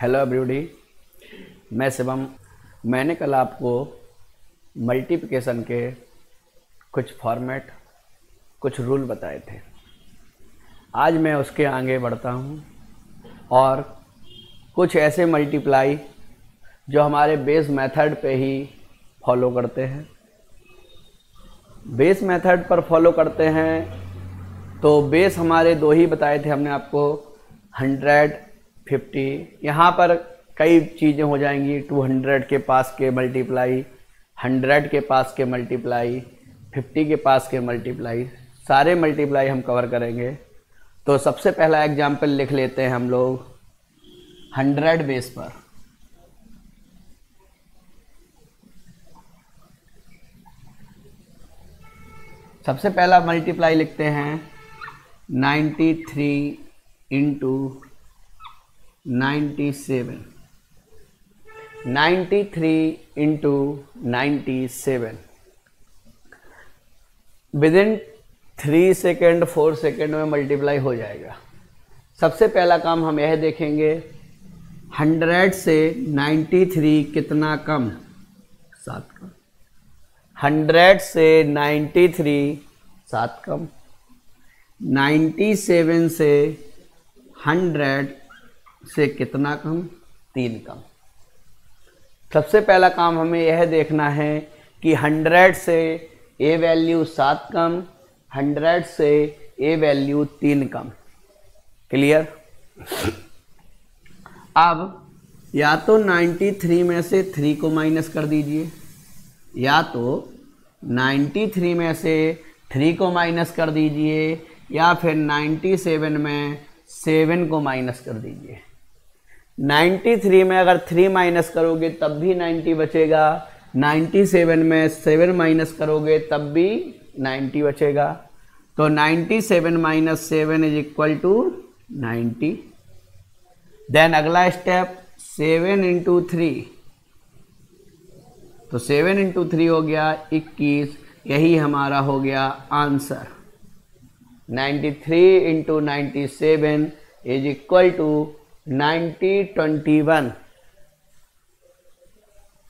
Hello everybody, मैं शिवम। मैंने कल आपको मल्टीप्लिकेशन के कुछ फॉर्मेट, कुछ रूल बताए थे। आज मैं उसके आगे बढ़ता हूँ और कुछ ऐसे मल्टीप्लाई जो हमारे बेस मेथड पे ही फॉलो करते हैं। बेस मेथड पर फॉलो करते हैं तो बेस हमारे दो ही बताए थे हमने आपको, 100, 50। यहाँ पर कई चीज़ें हो जाएंगी, 200 के पास के मल्टीप्लाई, 100 के पास के मल्टीप्लाई, 50 के पास के मल्टीप्लाई, सारे मल्टीप्लाई हम कवर करेंगे। तो सबसे पहला एग्जाम्पल लिख लेते हैं हम लोग 100 बेस पर। सबसे पहला मल्टीप्लाई लिखते हैं 93 into 97। 93 into 97 within 3 second 4 second में मल्टीप्लाई हो जाएगा। सबसे पहला काम हम यह देखेंगे, 100 से 93 कितना कम? 7 कम। 100 से 93 7 कम। 97 से 100 से कितना कम? 3 कम। सबसे पहला काम हमें यह देखना है कि 100 से ए वैल्यू 7 कम, 100 से ए वैल्यू 3 कम। क्लियर? अब या तो 93 में से 3 को माइनस कर दीजिए, या तो 93 में से 3 को माइनस कर दीजिए, या फिर 97 में 7 को माइनस कर दीजिए। 93 में अगर 3 माइनस करोगे तब भी 90 बचेगा, 97 में 7 माइनस करोगे तब भी 90 बचेगा। तो 97 minus 7 is equal to 90। Then अगला स्टेप 7 इंटू 3, तो 7 इंटू 3 हो गया 21। यही हमारा हो गया answer. 93 into 97 is equal to 9021।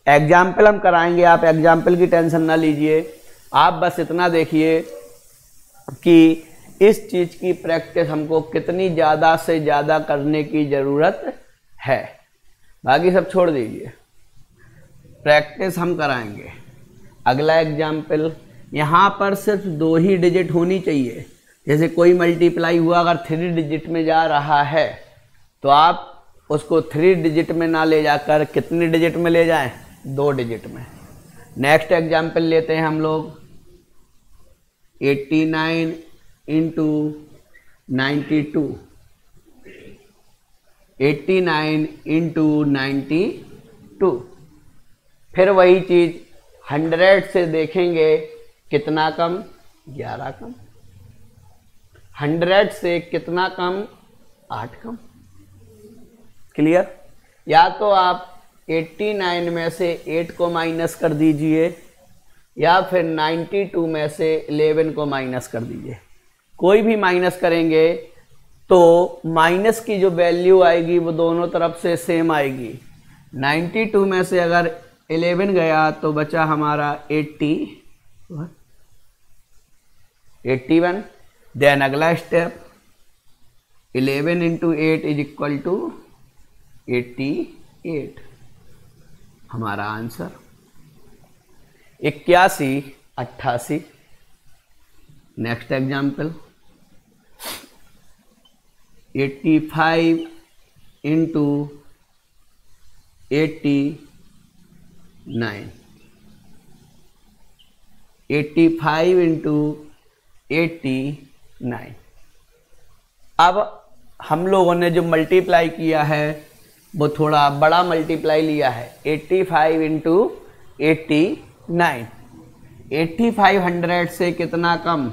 Example हम कराएंगे, आप एग्जाम्पल की टेंशन ना लीजिए। आप बस इतना देखिए कि इस चीज की प्रैक्टिस हमको कितनी ज़्यादा से ज़्यादा करने की ज़रूरत है। बाकी सब छोड़ दीजिए, प्रैक्टिस हम कराएंगे। अगला एग्जाम्पल, यहाँ पर सिर्फ 2 ही डिजिट होनी चाहिए। जैसे कोई मल्टीप्लाई हुआ अगर 3 डिजिट में जा रहा है तो आप उसको 3 डिजिट में ना ले जाकर कितने डिजिट में ले जाएं? 2 डिजिट में। नेक्स्ट एग्जाम्पल लेते हैं हम लोग 89 इंटू 92। 89 इंटू 92। फिर वही चीज 100 से देखेंगे कितना कम? 11 कम। 100 से कितना कम? 8 कम। क्लियर? या तो आप 89 में से 8 को माइनस कर दीजिए, या फिर 92 में से 11 को माइनस कर दीजिए। कोई भी माइनस करेंगे तो माइनस की जो वैल्यू आएगी वो दोनों तरफ से सेम आएगी। 92 में से अगर 11 गया तो बचा हमारा 81। देन अगला step 11 into 8 is equal to 88। हमारा answer 81, 88। Next example 85 into 89। 85 into 89। अब हम लोगों ने जो मल्टीप्लाई किया है वो थोड़ा बड़ा मल्टीप्लाई लिया है, 85 इंटू 89। 85 100 से कितना कम?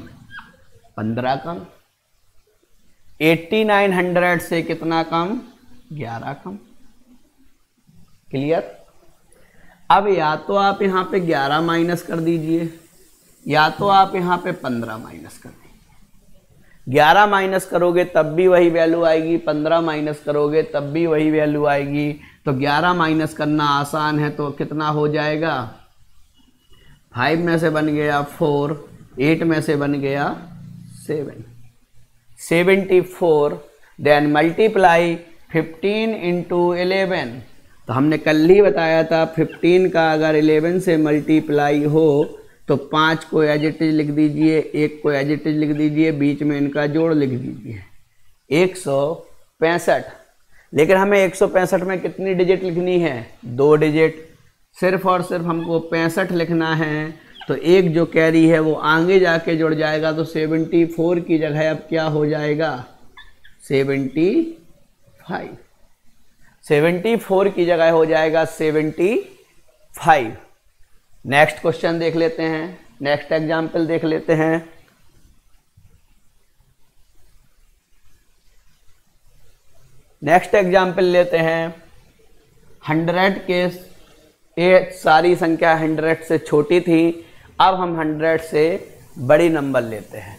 15 कम। 89 100 से कितना कम? 11 कम। क्लियर? अब या तो आप यहाँ पे 11 माइनस कर दीजिए, या तो आप यहाँ पे 15 माइनस कर दीजिए। 11 माइनस करोगे तब भी वही वैल्यू आएगी, 15 माइनस करोगे तब भी वही वैल्यू आएगी। तो 11 माइनस करना आसान है, तो कितना हो जाएगा, 5 में से बन गया 4, 8 में से बन गया 7, 74। Then multiply 15 into 11। तो हमने कल ही बताया था 15 का अगर 11 से मल्टीप्लाई हो तो 5 को एज इट इज लिख दीजिए, 1 को एज इट इज लिख दीजिए, बीच में इनका जोड़ लिख दीजिए, 165। लेकिन हमें 165 में कितनी डिजिट लिखनी है, 2 डिजिट। सिर्फ और सिर्फ हमको 65 लिखना है, तो एक जो कैरी है वो आगे जाके जुड़ जाएगा। तो 74 की जगह अब क्या हो जाएगा, 75। 74 की जगह हो जाएगा 75। नेक्स्ट क्वेश्चन देख लेते हैं, नेक्स्ट एग्जाम्पल देख लेते हैं। नेक्स्ट एग्जाम्पल लेते हैं 100 के, ये सारी संख्या 100 से छोटी थी, अब हम 100 से बड़ी नंबर लेते हैं।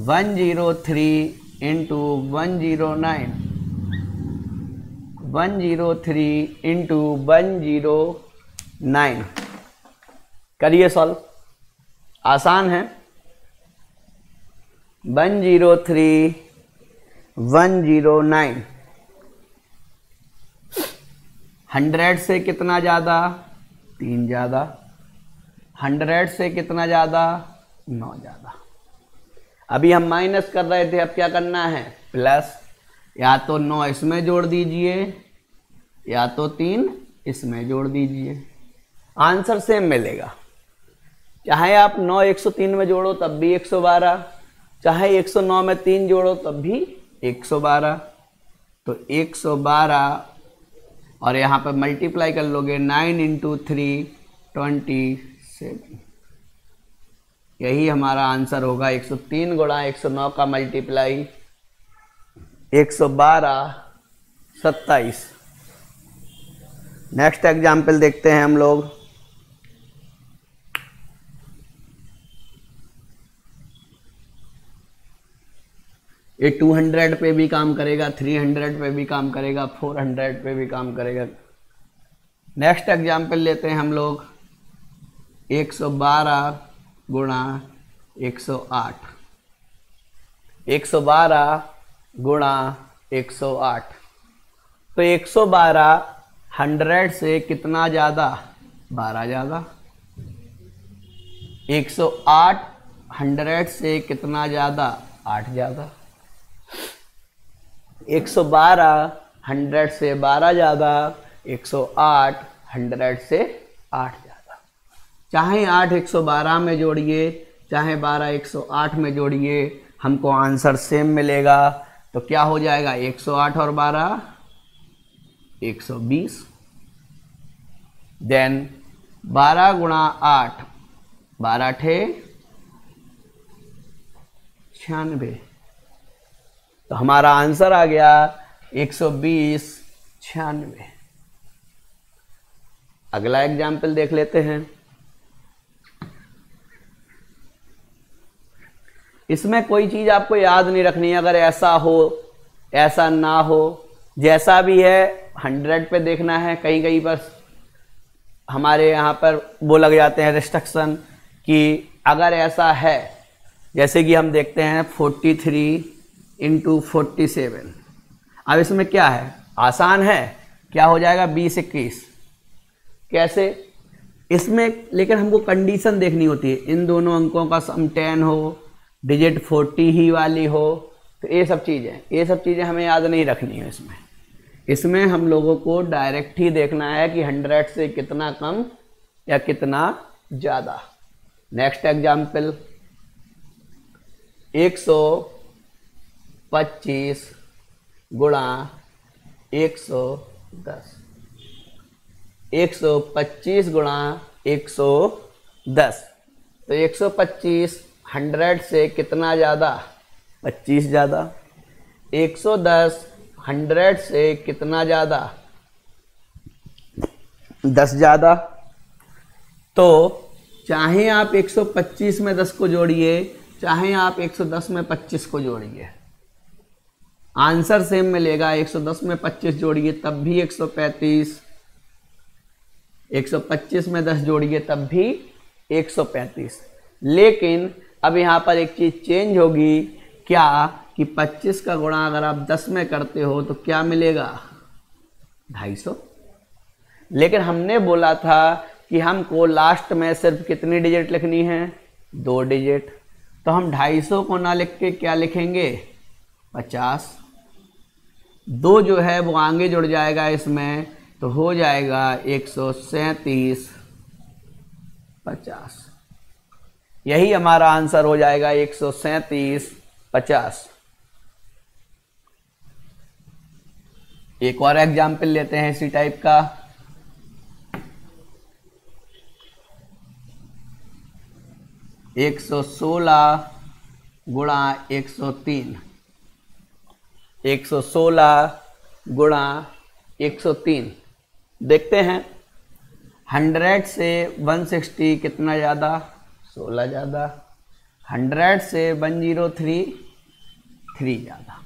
103 इंटू 109, 103 इंटू 109। करिए सॉल्व, आसान है। 103 109, 100 से कितना ज़्यादा, 3 ज़्यादा, 100 से कितना ज़्यादा, 9 ज़्यादा। अभी हम माइनस कर रहे थे, अब क्या करना है, प्लस। या तो 9 इसमें जोड़ दीजिए या तो 3 इसमें जोड़ दीजिए, आंसर सेम मिलेगा। चाहे आप 9 103 में जोड़ो तब भी 112, चाहे 109 में 3 जोड़ो तब भी 112। तो 112 और यहाँ पर मल्टीप्लाई कर लोगे, 9 इंटू 3 27। यही हमारा आंसर होगा। 103 गुणा 109 का मल्टीप्लाई 112 27। नेक्स्ट एग्जाम्पल देखते हैं हम लोग। ये 200 पे भी काम करेगा, 300 पे भी काम करेगा, 400 पे भी काम करेगा। नेक्स्ट एग्जाम्पल लेते हैं हम लोग 112 गुणा 108, 112 गुणा 108। तो 112 100 से कितना ज़्यादा, 12 ज़्यादा। 108 100 से कितना ज़्यादा, 8 ज़्यादा। 112 100 से 12 ज़्यादा, 108 100 से 8 ज़्यादा। चाहे 8 112 में जोड़िए, चाहे 12 108 में जोड़िए, हमको आंसर सेम मिलेगा। तो क्या हो जाएगा, 108 और 12 120। देन 12 गुणा 8, 12 ठे 96। तो हमारा आंसर आ गया 120 96। अगला एग्जाम्पल देख लेते हैं। इसमें कोई चीज आपको याद नहीं रखनी है, अगर ऐसा हो ऐसा ना हो, जैसा भी है 100 पे देखना है। कहीं कहीं पर हमारे यहाँ पर वो लग जाते हैं रिस्ट्रिक्शन कि अगर ऐसा है, जैसे कि हम देखते हैं 43 इंटू 47। अब इसमें क्या है, आसान है, क्या हो जाएगा 20 21। कैसे, इसमें लेकिन हमको कंडीशन देखनी होती है, इन दोनों अंकों का सम 10 हो, डिजिट 40 ही वाली हो। तो ये सब चीज़ें हमें याद नहीं रखनी है। इसमें हम लोगों को डायरेक्ट ही देखना है कि 100 से कितना कम या कितना ज़्यादा। नेक्स्ट एग्जाम्पल 125 गुणा 110, 125 गुणा 110। तो 125 100 से कितना ज़्यादा, 25 ज़्यादा। 110 100 से कितना ज़्यादा, 10 ज़्यादा। तो चाहे आप 125 में 10 को जोड़िए, चाहे आप 110 में 25 को जोड़िए, आंसर सेम मिलेगा। 110 में 25 जोड़िए तब भी 135, 125 में 10 जोड़िए तब भी 135। लेकिन अब यहाँ पर एक चीज़ चेंज होगी, क्या कि 25 का गुणा अगर आप 10 में करते हो तो क्या मिलेगा, 250। लेकिन हमने बोला था कि हमको लास्ट में सिर्फ कितनी डिजिट लिखनी है, 2 डिजिट। तो हम 250 को ना लिख के क्या लिखेंगे, 50। 2 जो है वो आगे जुड़ जाएगा इसमें, तो हो जाएगा 137 50। यही हमारा आंसर हो जाएगा 137 50। एक और एग्जाम्पल लेते हैं इसी टाइप का। एक 116 गुणा 103, 116 गुणा 103। देखते हैं 100 से 160 कितना ज़्यादा, 16 ज़्यादा। 100 से 103 3 ज़्यादा।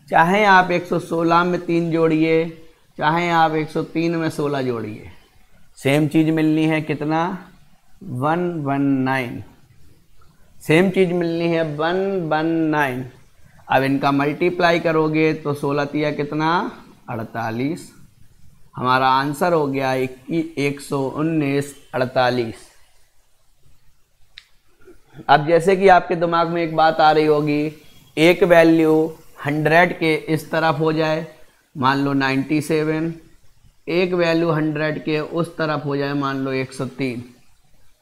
चाहे आप 116 में 3 जोड़िए, चाहे आप 103 में 16 जोड़िए, सेम चीज़ मिलनी है। कितना, 119। सेम चीज़ मिलनी है 119। अब इनका मल्टीप्लाई करोगे तो 16 तिया कितना, 48। हमारा आंसर हो गया 119 48। अब जैसे कि आपके दिमाग में एक बात आ रही होगी, एक वैल्यू 100 के इस तरफ हो जाए, मान लो 97, एक वैल्यू 100 के उस तरफ हो जाए, मान लो 103।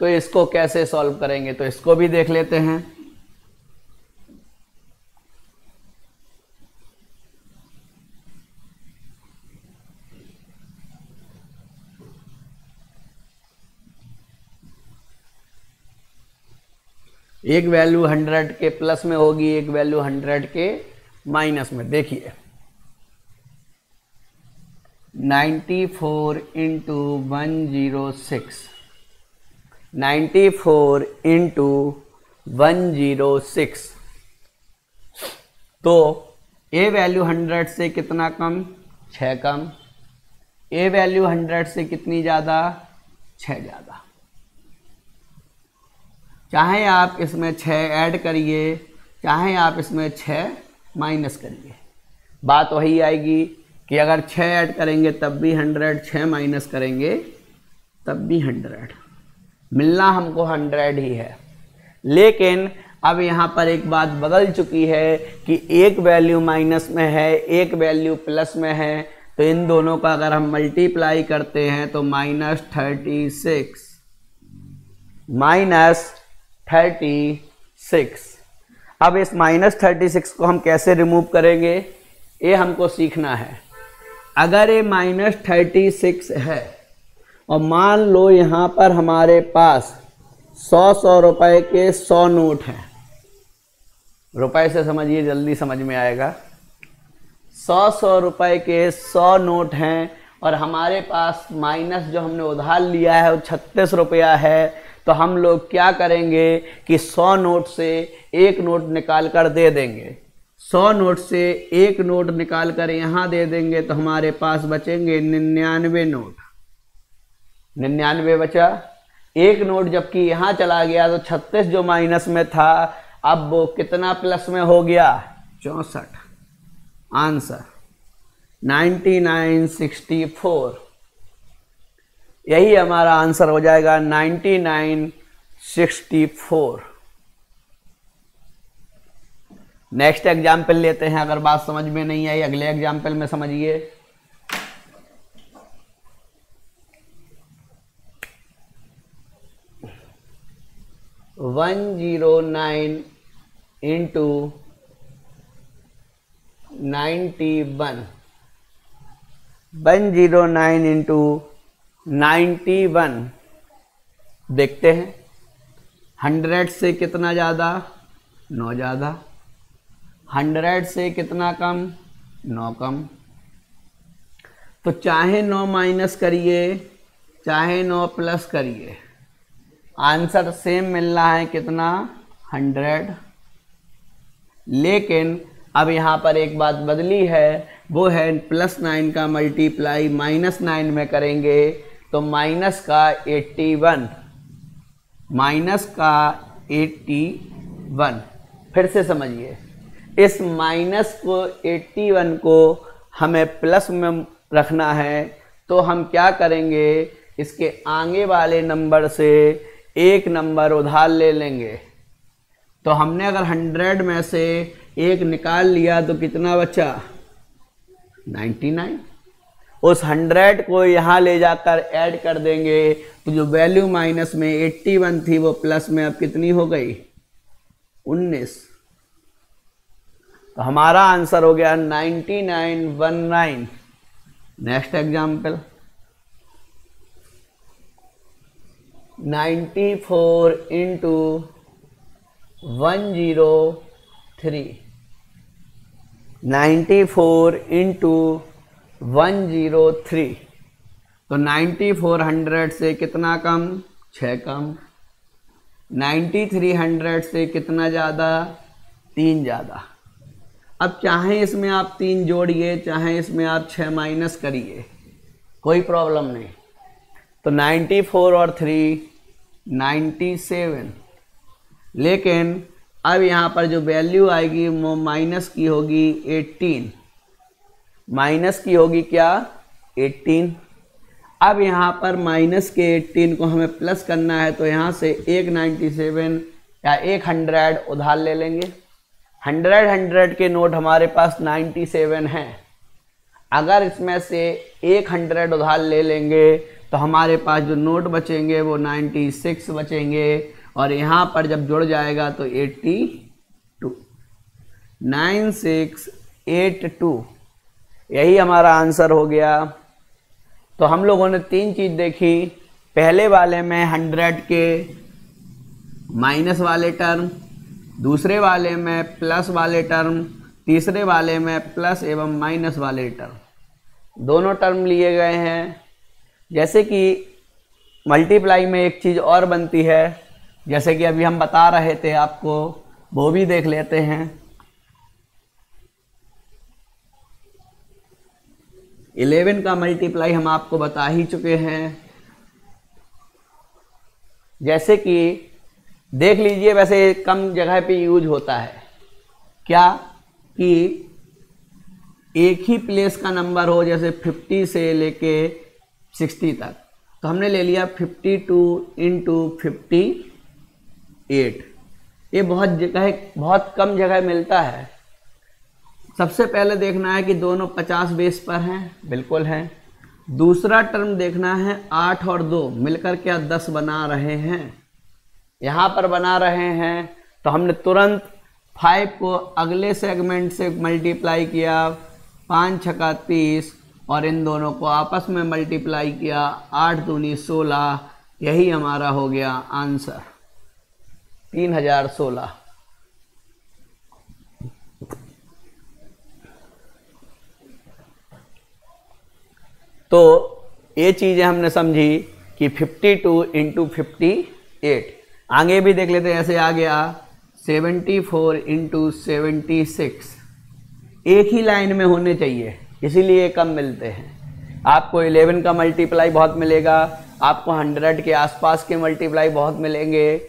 तो इसको कैसे सॉल्व करेंगे, तो इसको भी देख लेते हैं। एक वैल्यू 100 के प्लस में होगी, एक वैल्यू 100 के माइनस में। देखिए 94 इंटू 106, 94 इंटू 106। तो ए वैल्यू 100 से कितना कम, 6 कम। ए वैल्यू 100 से कितनी ज़्यादा, 6 ज़्यादा। चाहे आप इसमें 6 ऐड करिए, चाहे आप इसमें 6 माइनस करिए, बात वही आएगी कि अगर 6 ऐड करेंगे तब भी 100, 6 माइनस करेंगे तब भी 100। मिलना हमको 100 ही है। लेकिन अब यहाँ पर एक बात बदल चुकी है कि एक वैल्यू माइनस में है, एक वैल्यू प्लस में है। तो इन दोनों का अगर हम मल्टीप्लाई करते हैं तो -36। अब इस -36 को हम कैसे रिमूव करेंगे, ये हमको सीखना है। अगर ये -36 है और मान लो यहाँ पर हमारे पास 100 रुपए के 100 नोट हैं, रुपए से समझिए जल्दी समझ में आएगा। 100 रुपए के 100 नोट हैं और हमारे पास माइनस जो हमने उधार लिया है वो 36 रुपया है। तो हम लोग क्या करेंगे कि 100 नोट से एक नोट निकाल कर दे देंगे। 100 नोट से एक नोट निकाल कर यहाँ दे देंगे तो हमारे पास बचेंगे 99 नोट। 99 बचा। एक नोट जबकि यहाँ चला गया तो 36 जो माइनस में था अब वो कितना प्लस में हो गया, 64। आंसर 9964। यही हमारा आंसर हो जाएगा 9964। नेक्स्ट एग्जाम्पल लेते हैं। अगर बात समझ में नहीं आई अगले एग्जाम्पल में समझिए। $109 इंटू 91, 109 इंटू 91। देखते हैं 100 से कितना ज़्यादा, 9 ज़्यादा। 100 से कितना कम, 9 कम। तो चाहे 9 माइनस करिए, चाहे 9 प्लस करिए, आंसर सेम मिल रहा है। कितना, 100, लेकिन अब यहाँ पर एक बात बदली है, वो है +9 का मल्टीप्लाई -9 में करेंगे तो माइनस का 81, माइनस का 81। फिर से समझिए, इस माइनस को 81 को हमें प्लस में रखना है, तो हम क्या करेंगे, इसके आगे वाले नंबर से एक नंबर उधार ले लेंगे। तो हमने अगर 100 में से एक निकाल लिया तो कितना बचा, 99। उस 100 को यहाँ ले जाकर ऐड कर देंगे तो जो वैल्यू माइनस में 81 थी वो प्लस में अब कितनी हो गई, 19। तो हमारा आंसर हो गया 9919। Next example, 94 into 103, 94 into 103। तो 94 100 से कितना कम, 6 कम। 93 100 से कितना ज़्यादा, 3 ज़्यादा। अब चाहे इसमें आप 3 जोड़िए, चाहे इसमें आप 6 माइनस करिए, कोई प्रॉब्लम नहीं। तो 94 और 3 97, लेकिन अब यहाँ पर जो वैल्यू आएगी वो माइनस की होगी 18, माइनस की होगी क्या, 18। अब यहाँ पर माइनस के 18 को हमें प्लस करना है, तो यहाँ से एक 97 या एक 100 उधार ले लेंगे। 100 के नोट हमारे पास 97 हैं। अगर इसमें से एक 100 उधार ले लेंगे तो हमारे पास जो नोट बचेंगे वो 96 बचेंगे, और यहाँ पर जब जुड़ जाएगा तो 82, 9682, यही हमारा आंसर हो गया। तो हम लोगों ने 3 चीज़ देखी। पहले वाले में 100 के माइनस वाले टर्म, दूसरे वाले में प्लस वाले टर्म, तीसरे वाले में प्लस एवं माइनस वाले टर्म, दोनों टर्म लिए गए हैं। जैसे कि मल्टीप्लाई में एक चीज़ और बनती है, जैसे कि अभी हम बता रहे थे आपको, वो भी देख लेते हैं। 11 का मल्टीप्लाई हम आपको बता ही चुके हैं। जैसे कि देख लीजिए, वैसे कम जगह पे यूज होता है क्या, कि एक ही प्लेस का नंबर हो, जैसे 50 से लेके 60 तक। तो हमने ले लिया 52 इंटू 58। ये बहुत कम जगह मिलता है। सबसे पहले देखना है कि दोनों 50 बेस पर हैं, बिल्कुल हैं। दूसरा टर्म देखना है 8 और 2 मिलकर क्या 10 बना रहे हैं, यहाँ पर बना रहे हैं। तो हमने तुरंत 5 को अगले सेगमेंट से मल्टीप्लाई किया, 5 छक्का 30, और इन दोनों को आपस में मल्टीप्लाई किया, 8 दूनी 16, यही हमारा हो गया आंसर 3016। तो ये चीज़ें हमने समझी कि 52 इंटू 58। आगे भी देख लेते हैं, ऐसे आ गया 74 इंटू 76। एक ही लाइन में होने चाहिए, इसीलिए कम मिलते हैं। आपको 11 का मल्टीप्लाई बहुत मिलेगा, आपको 100 के आसपास के मल्टीप्लाई बहुत मिलेंगे,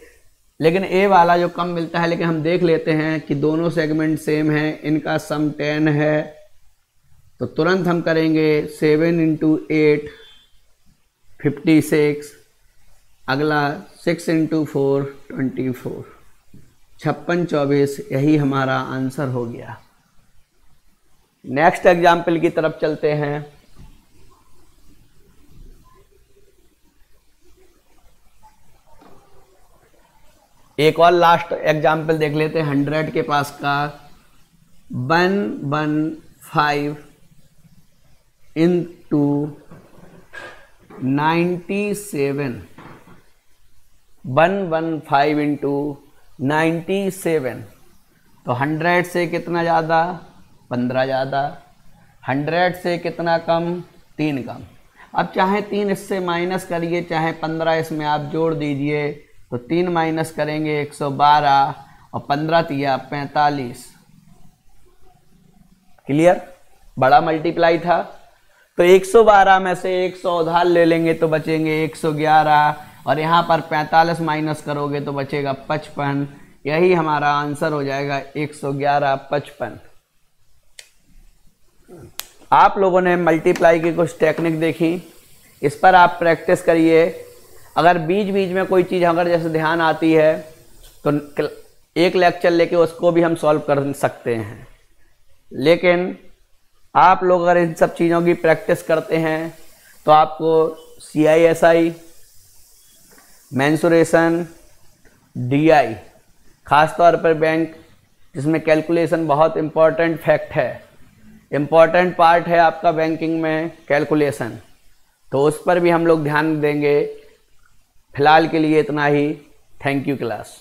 लेकिन ए वाला जो कम मिलता है। लेकिन हम देख लेते हैं कि दोनों सेगमेंट सेम हैं, इनका सम 10 है। तो तुरंत हम करेंगे 7 इंटू 8 56, अगला 6 इंटू 4 24, 56 24, यही हमारा आंसर हो गया। नेक्स्ट एग्जाम्पल की तरफ चलते हैं। एक और लास्ट एग्जाम्पल देख लेते हैं 100 के पास का। 115 इंटू 97, 115 इंटू 97। तो 100 से कितना ज़्यादा, 15 ज़्यादा। 100 से कितना कम, 3 कम। अब चाहे 3 इससे माइनस करिए, चाहे 15 इसमें आप जोड़ दीजिए। तो 3 माइनस करेंगे 112, और 15 तिया 45। क्लियर? बड़ा मल्टीप्लाई था। तो 112 में से 100 उधार ले लेंगे तो बचेंगे 111, और यहाँ पर 45 माइनस करोगे तो बचेगा 55। यही हमारा आंसर हो जाएगा 111 55। आप लोगों ने मल्टीप्लाई की कुछ टेक्निक देखी, इस पर आप प्रैक्टिस करिए। अगर बीच बीच में कोई चीज़ अगर जैसे ध्यान आती है तो एक लेक्चर लेके उसको भी हम सॉल्व कर सकते हैं, लेकिन आप लोग अगर इन सब चीज़ों की प्रैक्टिस करते हैं तो आपको CISI, मेंसुरेशन, DI, खासतौर पर बैंक जिसमें कैलकुलेशन बहुत इम्पॉर्टेंट फैक्ट है, इम्पॉर्टेंट पार्ट है आपका बैंकिंग में कैलकुलेशन, तो उस पर भी हम लोग ध्यान देंगे। फिलहाल के लिए इतना ही। Thank you class.